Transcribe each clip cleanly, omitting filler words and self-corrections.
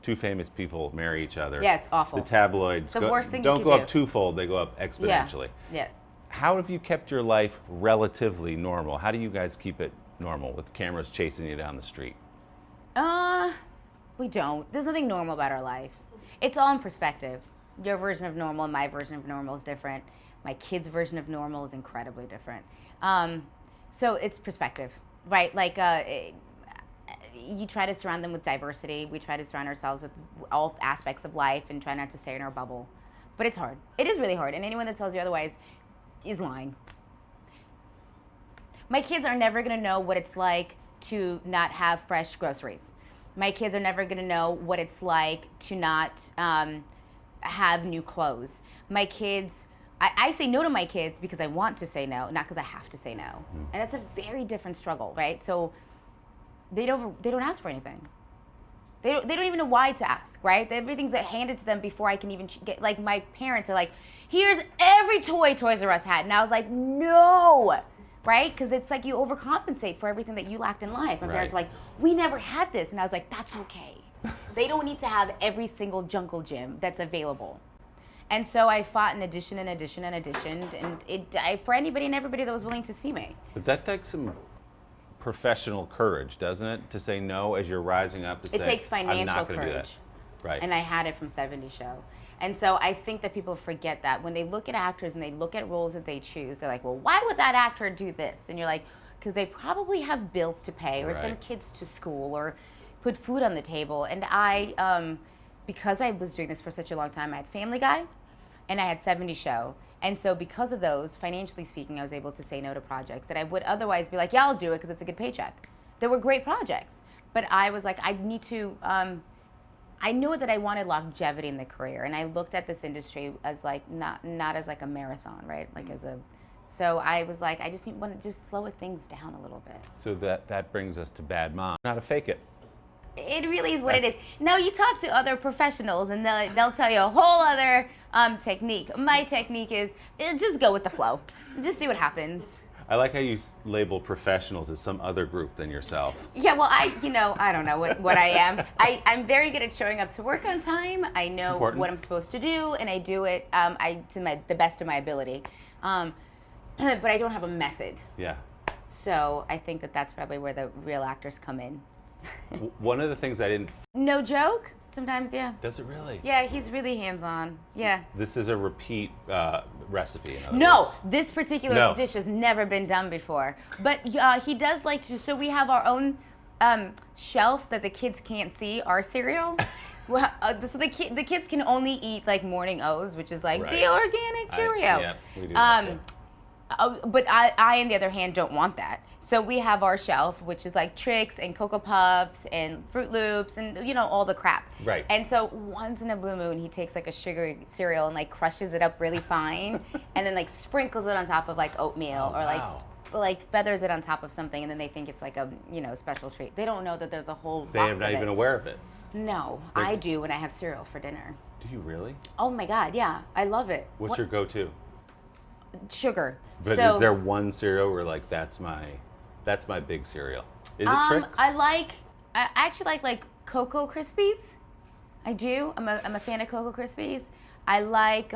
two famous people marry each other. Yeah, it's awful. The tabloids the worst thing don't you go could up do. twofold, they go up exponentially. Yeah. Yes. How have you kept your life relatively normal? How do you guys keep it normal with cameras chasing you down the street? We don't. There's nothing normal about our life. It's all in perspective. Your version of normal and my version of normal is different. My kid's version of normal is incredibly different. So it's perspective, right? Like, you try to surround them with diversity. We try to surround ourselves with all aspects of life and try not to stay in our bubble. But it's hard. It is really hard. And anyone that tells you otherwise is lying. My kids are never going to know what it's like to not have fresh groceries. My kids are never going to know what it's like to not have new clothes. My kids, I say no to my kids because I want to say no, not because I have to say no. And that's a very different struggle, right? So they don't ask for anything. They don't even know why to ask, right? Everything's handed to them before I can even get, like my parents are like, here's every toy Toys R Us had. And I was like, no, right? Because it's like you overcompensate for everything that you lacked in life. My parents are like, we never had this. And I was like, that's okay. They don't need to have every single jungle gym that's available. And so I fought in addition and addition and addition. And for anybody and everybody that was willing to see me. But that takes some professional courage, doesn't it? To say no as you're rising up to say, it takes financial I'm not going to do courage. that. Right. And I had it from 70 Show. And so I think that people forget that when they look at actors and they look at roles that they choose, they're like, well, why would that actor do this? And you're like, because they probably have bills to pay or send kids to school or put food on the table. And I, because I was doing this for such a long time, I had Family Guy and I had 70 Show. And so because of those, financially speaking, I was able to say no to projects that I would otherwise be like, yeah, I'll do it because it's a good paycheck. They were great projects. But I was like, I need to, I knew that I wanted longevity in the career. And I looked at this industry as like, not as like a marathon, right? Like as a, so I was like, I just want to just slow things down a little bit. So that brings us to Bad Mom. How to fake it. It really is what it is. Now you talk to other professionals and they'll tell you a whole other technique. My technique is just go with the flow. Just see what happens. I like how you label professionals as some other group than yourself. Yeah, well, I don't know what I am. I'm very good at showing up to work on time. I know what I'm supposed to do, and I do it to the best of my ability. But I don't have a method. Yeah. So I think that's probably where the real actors come in. One of the things I didn't... No joke? Sometimes, yeah. Does it really? Yeah, he's really hands-on. Yeah. This is a repeat recipe. No, this particular dish has never been done before. But he does like to, so we have our own shelf that the kids can't see, our cereal. Well, so the kids can only eat like Morning O's, which is like the organic Cheerio. Yeah, we do that too. But I, on the other hand, don't want that. So we have our shelf, which is like Trix and Cocoa Puffs and Fruit Loops and, all the crap. Right. And so once in a blue moon, he takes like a sugary cereal and like crushes it up really fine and then like sprinkles it on top of like oatmeal like feathers it on top of something, and then they think it's like a, special treat. They don't know that there's a whole box They are not even aware of it. No, I do when I have cereal for dinner. Do you really? Oh my God, yeah. I love it. What's your go-to? Sugar. But is there one cereal where like that's my big cereal? Is it Trix? I actually like Cocoa Krispies. I do. I'm a fan of Cocoa Krispies. I like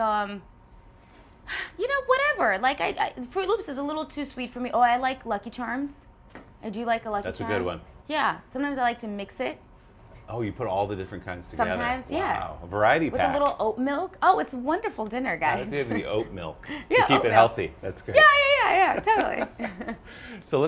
whatever. Like Fruit Loops is a little too sweet for me. Oh, I like Lucky Charms. I do like a Lucky Charm. That's a good one. Yeah. Sometimes I like to mix it. Oh, you put all the different kinds together. Sometimes, yeah. Wow, a variety with pack. With a little oat milk. Oh, it's wonderful dinner, guys. I have the oat milk yeah, to keep it healthy. That's great. Yeah, totally. So let's